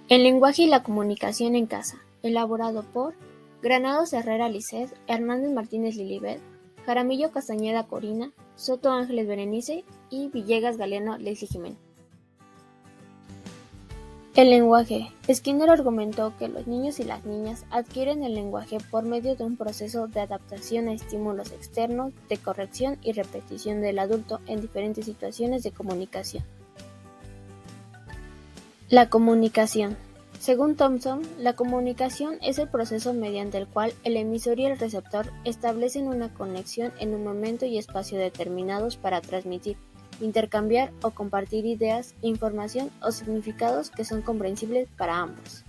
El lenguaje y la comunicación en casa, elaborado por Granados Herrera Lisset, Hernández Martínez Lilibet, Jaramillo Castañeda Corina, Soto Ángeles Berenice y Villegas Galeano Leslie Jiménez. El lenguaje. Skinner argumentó que los niños y las niñas adquieren el lenguaje por medio de un proceso de adaptación a estímulos externos, de corrección y repetición del adulto en diferentes situaciones de comunicación. La comunicación. Según Thompson, la comunicación es el proceso mediante el cual el emisor y el receptor establecen una conexión en un momento y espacio determinados para transmitir, intercambiar o compartir ideas, información o significados que son comprensibles para ambos.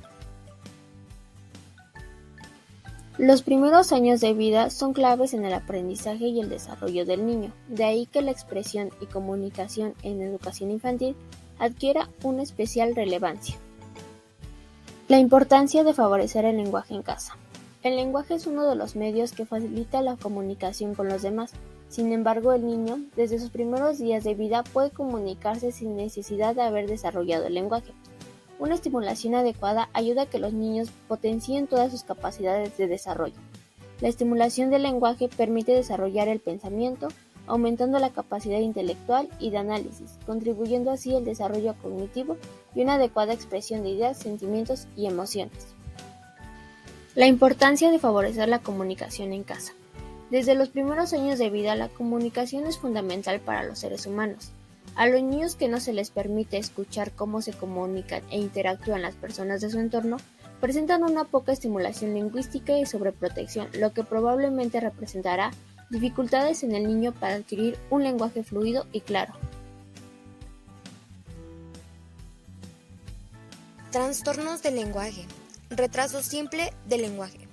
Los primeros años de vida son claves en el aprendizaje y el desarrollo del niño, de ahí que la expresión y comunicación en educación infantil adquiera una especial relevancia. La importancia de favorecer el lenguaje en casa. El lenguaje es uno de los medios que facilita la comunicación con los demás. Sin embargo, el niño, desde sus primeros días de vida, puede comunicarse sin necesidad de haber desarrollado el lenguaje. Una estimulación adecuada ayuda a que los niños potencien todas sus capacidades de desarrollo. La estimulación del lenguaje permite desarrollar el pensamiento, aumentando la capacidad intelectual y de análisis, contribuyendo así al desarrollo cognitivo y una adecuada expresión de ideas, sentimientos y emociones. La importancia de favorecer la comunicación en casa. Desde los primeros años de vida, la comunicación es fundamental para los seres humanos. A los niños que no se les permite escuchar cómo se comunican e interactúan las personas de su entorno, presentan una poca estimulación lingüística y sobreprotección, lo que probablemente representará dificultades en el niño para adquirir un lenguaje fluido y claro. Trastornos del lenguaje. Retraso simple del lenguaje.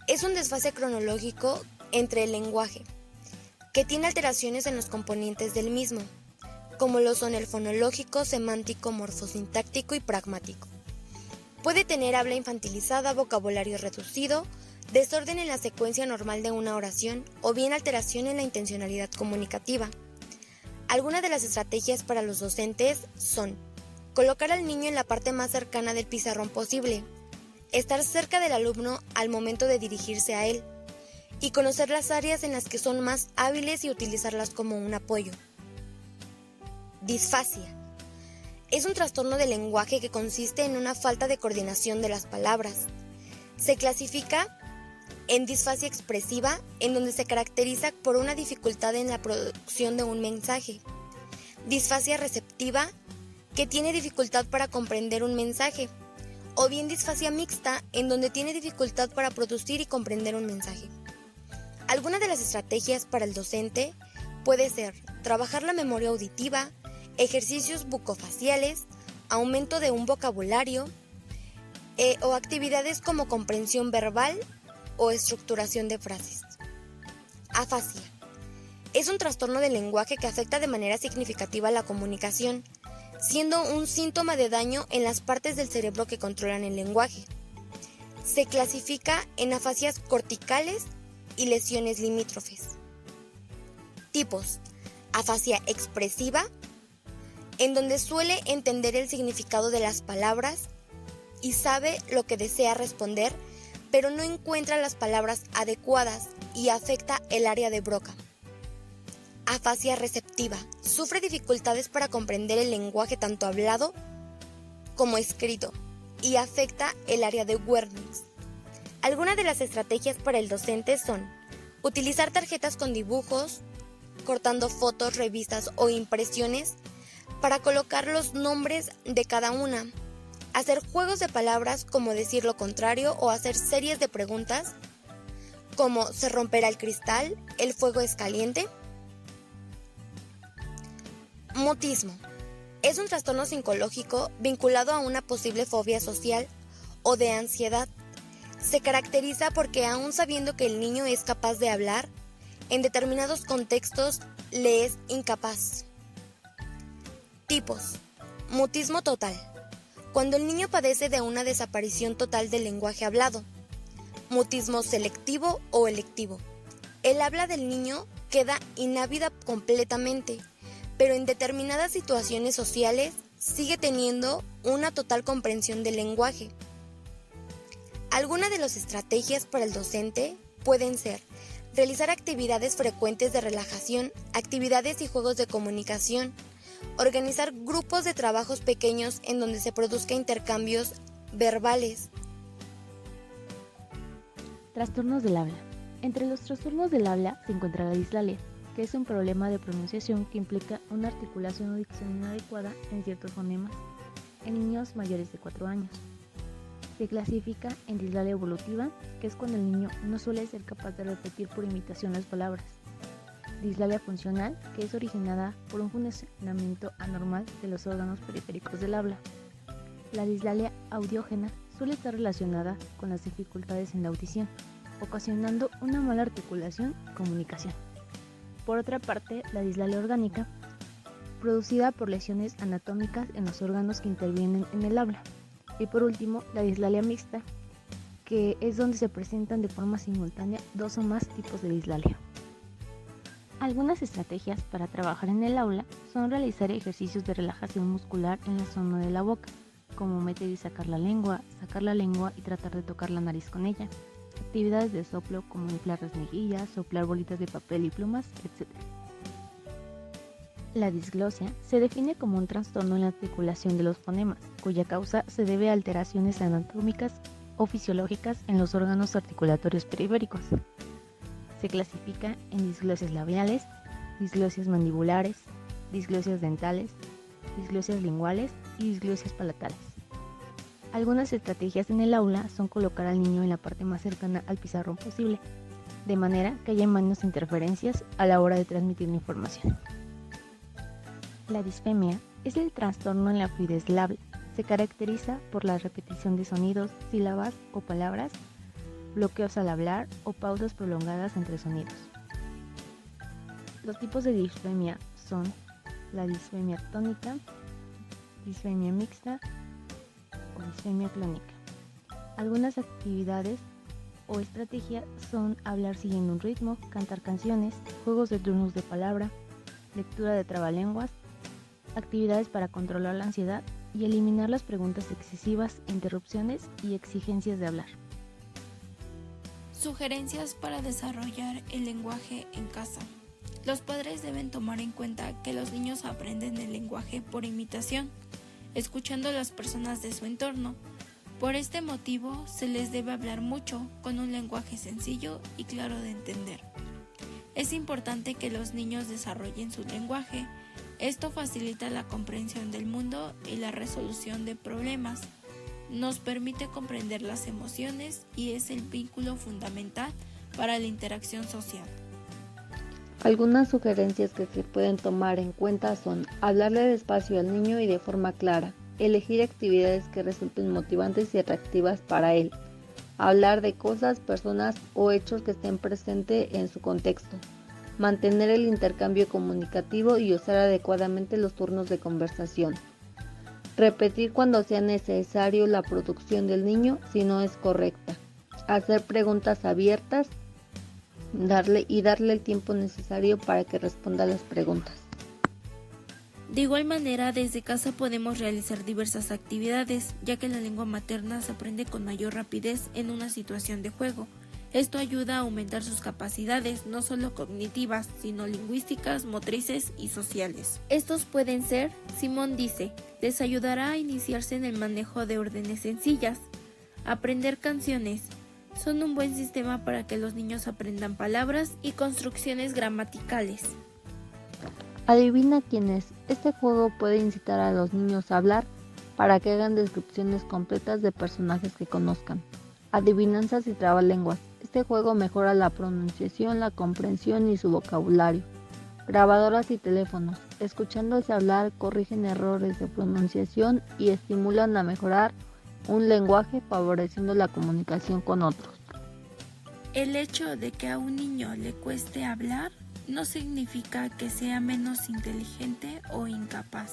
Es un desfase cronológico entre el lenguaje, que tiene alteraciones en los componentes del mismo, como lo son el fonológico, semántico, morfosintáctico y pragmático. Puede tener habla infantilizada, vocabulario reducido, desorden en la secuencia normal de una oración o bien alteración en la intencionalidad comunicativa. Algunas de las estrategias para los docentes son colocar al niño en la parte más cercana del pizarrón posible, estar cerca del alumno al momento de dirigirse a él y conocer las áreas en las que son más hábiles y utilizarlas como un apoyo. Disfasia. Es un trastorno del lenguaje que consiste en una falta de coordinación de las palabras. Se clasifica en disfasia expresiva, en donde se caracteriza por una dificultad en la producción de un mensaje. Disfasia receptiva, que tiene dificultad para comprender un mensaje. O bien disfasia mixta, en donde tiene dificultad para producir y comprender un mensaje. Alguna de las estrategias para el docente puede ser trabajar la memoria auditiva, ejercicios bucofaciales, aumento de un vocabulario o actividades como comprensión verbal o estructuración de frases. Afasia. Es un trastorno del lenguaje que afecta de manera significativa la comunicación, siendo un síntoma de daño en las partes del cerebro que controlan el lenguaje. Se clasifica en afasias corticales y lesiones limítrofes. Tipos: afasia expresiva, en donde suele entender el significado de las palabras y sabe lo que desea responder, pero no encuentra las palabras adecuadas y afecta el área de Broca. Afasia receptiva. Sufre dificultades para comprender el lenguaje tanto hablado como escrito y afecta el área de Wernicke. Algunas de las estrategias para el docente son utilizar tarjetas con dibujos, cortando fotos, revistas o impresiones para colocar los nombres de cada una, hacer juegos de palabras como decir lo contrario o hacer series de preguntas como ¿se romperá el cristal? ¿El fuego es caliente? Mutismo. Es un trastorno psicológico vinculado a una posible fobia social o de ansiedad. Se caracteriza porque aún sabiendo que el niño es capaz de hablar, en determinados contextos le es incapaz. Tipos: mutismo total. Cuando el niño padece de una desaparición total del lenguaje hablado. Mutismo selectivo o electivo. El habla del niño queda inhibida completamente, pero en determinadas situaciones sociales sigue teniendo una total comprensión del lenguaje. Algunas de las estrategias para el docente pueden ser realizar actividades frecuentes de relajación, actividades y juegos de comunicación, organizar grupos de trabajos pequeños en donde se produzca intercambios verbales. Trastornos del habla. Entre los trastornos del habla se encuentra la dislalia, que es un problema de pronunciación que implica una articulación o dicción inadecuada en ciertos fonemas en niños mayores de 4 años. Se clasifica en dislalia evolutiva, que es cuando el niño no suele ser capaz de repetir por imitación las palabras. Dislalia funcional, que es originada por un funcionamiento anormal de los órganos periféricos del habla. La dislalia audiógena suele estar relacionada con las dificultades en la audición, ocasionando una mala articulación y comunicación. Por otra parte, la dislalia orgánica, producida por lesiones anatómicas en los órganos que intervienen en el habla. Y por último, la dislalia mixta, que es donde se presentan de forma simultánea 2 o más tipos de dislalia. Algunas estrategias para trabajar en el aula son realizar ejercicios de relajación muscular en la zona de la boca, como meter y sacar la lengua y tratar de tocar la nariz con ella. Actividades de soplo como inflar las mejillas, soplar bolitas de papel y plumas, etc. La disglosia se define como un trastorno en la articulación de los fonemas, cuya causa se debe a alteraciones anatómicas o fisiológicas en los órganos articulatorios periféricos. Se clasifica en disglosias labiales, disglosias mandibulares, disglosias dentales, disglosias linguales y disglosias palatales. Algunas estrategias en el aula son colocar al niño en la parte más cercana al pizarrón posible, de manera que haya menos interferencias a la hora de transmitir la información. La disfemia es el trastorno en la fluidez del habla. Se caracteriza por la repetición de sonidos, sílabas o palabras, bloqueos al hablar o pausas prolongadas entre sonidos. Los tipos de disfemia son la disfemia tónica, disfemia mixta o disfemia clónica. Algunas actividades o estrategias son hablar siguiendo un ritmo, cantar canciones, juegos de turnos de palabra, lectura de trabalenguas, actividades para controlar la ansiedad y eliminar las preguntas excesivas, interrupciones y exigencias de hablar. Sugerencias para desarrollar el lenguaje en casa. Los padres deben tomar en cuenta que los niños aprenden el lenguaje por imitación, escuchando a las personas de su entorno. Por este motivo, se les debe hablar mucho, con un lenguaje sencillo y claro de entender. Es importante que los niños desarrollen su lenguaje. Esto facilita la comprensión del mundo y la resolución de problemas. Nos permite comprender las emociones y es el vínculo fundamental para la interacción social. Algunas sugerencias que se pueden tomar en cuenta son hablarle despacio al niño y de forma clara, elegir actividades que resulten motivantes y atractivas para él, hablar de cosas, personas o hechos que estén presentes en su contexto, mantener el intercambio comunicativo y usar adecuadamente los turnos de conversación, repetir cuando sea necesario la producción del niño si no es correcta, hacer preguntas abiertas, darle el tiempo necesario para que responda a las preguntas. De igual manera, desde casa podemos realizar diversas actividades, ya que la lengua materna se aprende con mayor rapidez en una situación de juego. Esto ayuda a aumentar sus capacidades, no solo cognitivas, sino lingüísticas, motrices y sociales. Estos pueden ser, Simón dice, les ayudará a iniciarse en el manejo de órdenes sencillas, aprender canciones. Son un buen sistema para que los niños aprendan palabras y construcciones gramaticales. Adivina quién es. Este juego puede incitar a los niños a hablar para que hagan descripciones completas de personajes que conozcan. Adivinanzas y trabalenguas. Este juego mejora la pronunciación, la comprensión y su vocabulario. Grabadoras y teléfonos. Escuchándose hablar, corrigen errores de pronunciación y estimulan a mejorar un lenguaje favoreciendo la comunicación con otros. El hecho de que a un niño le cueste hablar no significa que sea menos inteligente o incapaz.